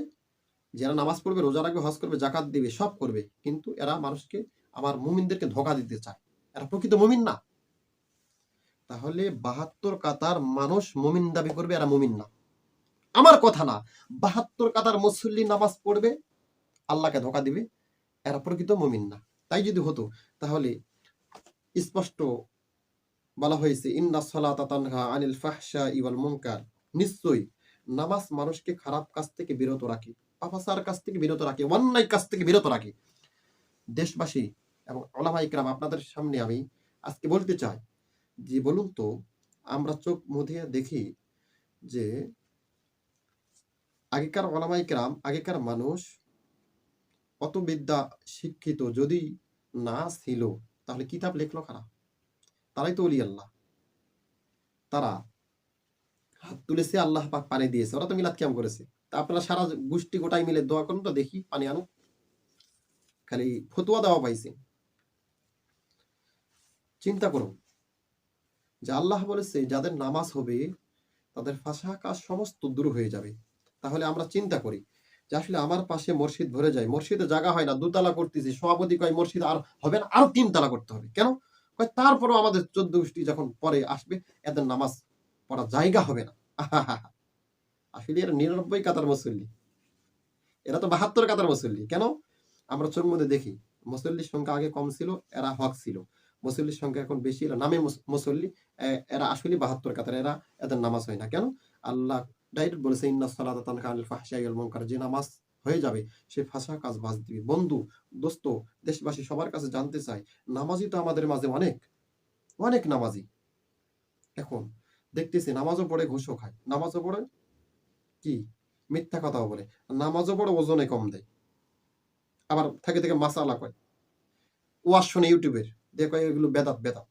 যারা নামাজ পড়বে, রোজা রাখবে, হজ করবে, যাকাত দিবে, সব করবে। কিন্তু এরা মানুষকে আমার মুমিনদেরকে ধোঁকা দিতে চায়। এরা প্রকৃত মুমিন না। তাহলে ৭২ কাতার মানুষ মুমিন দাবি করবে, এরা মুমিন না। আমার কথা না। ৭২ কাতার মুসল্লি নামাজ পড়বে, আল্লাহকে ধোঁকা দিবে, এরা প্রকৃত মুমিন না। তাই যদি হতো তাহলে স্পষ্ট বলা হয়েছে ইন্নাস সালাতা তানহা আনিল ফাহশাই ওয়াল মুনকার। নিশ্চয়ই নামাজ মানুষকে খারাপ কাজ থেকে বিরত রাখে, পাপাচার কাজ থেকে বিরত রাখে, অন্যায় কাজ থেকে বিরত রাখে। দেশবাসী এবং উলামায়ে কেরাম, আপনাদের সামনে আমি আজকে বলতে চাই যে বলুন তো, আমরা চোখ মুঁধে দেখি যে আগেকার উলামায়ে কেরাম, আগেকার মানুষ অত বিদ্যা শিক্ষিত যদি না ছিল তাহলে কিতাব লেখলো কারা? তারাই তো ওলি আল্লাহ। তারা হাত তুলেছে, আল্লাহ পাক পানি দিয়েছে। ওরা তো মিলাদ কিয়াম করেছে। তা আপনারা সারা গোষ্ঠী গোটাই মিলে দোয়া করুন তো দেখি পানি আনুক। খালি ফতোয়া দেওয়া পাইছে। চিন্তা করুন যে আল্লাহ বলেছে যাদের নামাজ হবে তাদের ফাঁসা কাজ সমস্ত দূর হয়ে যাবে। তাহলে আমরা চিন্তা করি যে আসলে আমার পাশে মসজিদ ভরে যায়, মসজিদে জায়গা হয় না, ২ তালা করতেছি, সভাপতি কয় মসজিদ আর হবে না, আরো ৩ তালা করতে হবে। কেন? কয় তারপরেও আমাদের ১৪ গোষ্ঠী যখন পরে আসবে এদের নামাজ পড়ার জায়গা হবে না। আসলে এরা ৯৯ কাতার মুসল্লি, এরা তো ৭২ কাতার মুসল্লি। কেন? আমরা চোখ মধ্যে দেখি মুসল্লির সংখ্যা আগে কম ছিল, এরা হক ছিল। মুসল্লির সংখ্যা এখন বেশি, এরা নামে মুসল্লি, এরা আসলে ৭২ কাতার, এদের নামাজ হয় না। কেন? আল্লাহ ডাইরেক্ট বলেছে ইন্নাস সালাতা তানহা আনিল ফাহশাই ওয়াল মুনকার। যে নামাজ হয়ে যাবে সে ফাঁসা কাজ বাদ দিবে। বন্ধু, দোস্ত, দেশবাসী সবার কাছে জানতে চাই, নামাজি তো আমাদের মাঝে অনেক, অনেক নামাজি। এখন দেখতেছি নামাজও পড়ে ঘুষও খায়, নামাজও পড়ে কি মিথ্যা কথাও বলে, নামাজও পড়ে ওজনে কম দেয়, আবার থেকে থেকে মাসালা কয়, ওয়াজ শুনে ইউটিউবের দিয়ে কয় এগুলো বেদাত বেদাত।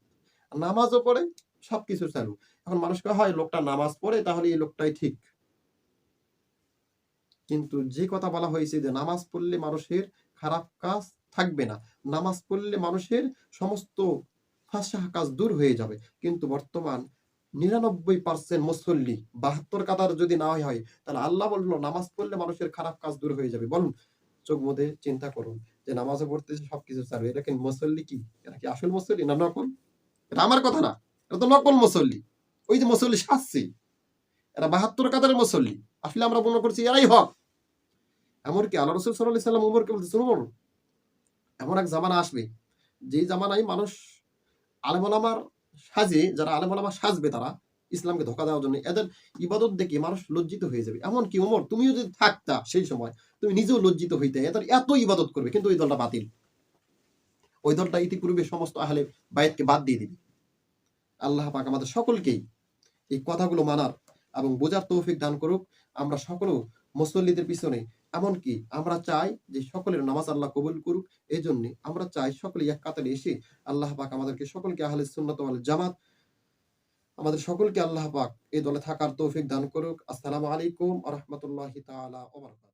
নামাজও পড়ে, সবকিছু চালু। এখন মানুষ কয় হয় লোকটা নামাজ পড়ে তাহলে এই লোকটাই ঠিক। কিন্তু যে কথা বলা হয়েছে যে নামাজ পড়লে মানুষের খারাপ কাজ থাকবে না, নামাজ পড়লে মানুষের সমস্ত ফাঁসা কাজ দূর হয়ে যাবে, কিন্তু বর্তমান ৯৯% মুসল্লি ৭২ কাতার যদি না হয় তাহলে আল্লাহ বললো নামাজ পড়লে মানুষের খারাপ কাজ দূর হয়ে যাবে। বলুন, চোখ মুদে চিন্তা করুন যে নামাজও পড়তেছে, সবকিছু চালু, এটা কি মুসল্লি? কি এরা কি আসল মুসল্লি না নকল? এটা আমার কথা না, এটা তো নকল মুসল্লি। ওই যে মুসল্লি সাজছে, এরা ৭২ কাতারের মুসল্লি। আসলে আমরা মনে করছি এরাই হক। এমনকি আল্লাহ রাসূল সাল্লাল্লাহু আলাইহি ওয়াসাল্লাম উমরকে বলতেছেন, উমর, এমন এক জামানা আসবে যেই জামানায় মানুষ আলেম ওলামার সাজে, যারা আলেম ওলামা সাজবে তারা ইসলামকে ধোঁকা দেওয়ার জন্য, এদের ইবাদত দেখে মানুষ লজ্জিত হয়ে যাবে। এমনকি ওমর, তুমিও যদি থাকতা সেই সময় তুমি নিজেও লজ্জিত হইতে, এদের এত ইবাদত করবে, কিন্তু ওই দলটা বাতিল। ওই দলটা ইতিপূর্বে সমস্ত আহলে বাইতকে বাদ দিয়ে দিবে। আল্লাহ পাক আমাদের সকলকেই এই কথাগুলো মানার এবং বোঝার তৌফিক দান করুক। আমরা সকলেও মুসল্লিদের পিছনে, এমনকি আমরা চাই যে সকলের নামাজ আল্লাহ কবুল করুক। এই জন্য আমরা চাই সকলে এক কাতারে এসে আল্লাহ পাক আমাদেরকে সকলকে আহলে সুন্নাত ওয়াল জামাত, আমাদের সকলকে আল্লাহ পাক এই দলে থাকার তৌফিক দান করুক। আসসালামু আলাইকুম ওয়া রাহমাতুল্লাহি তাআলা ওয়া বারাকাতুহু।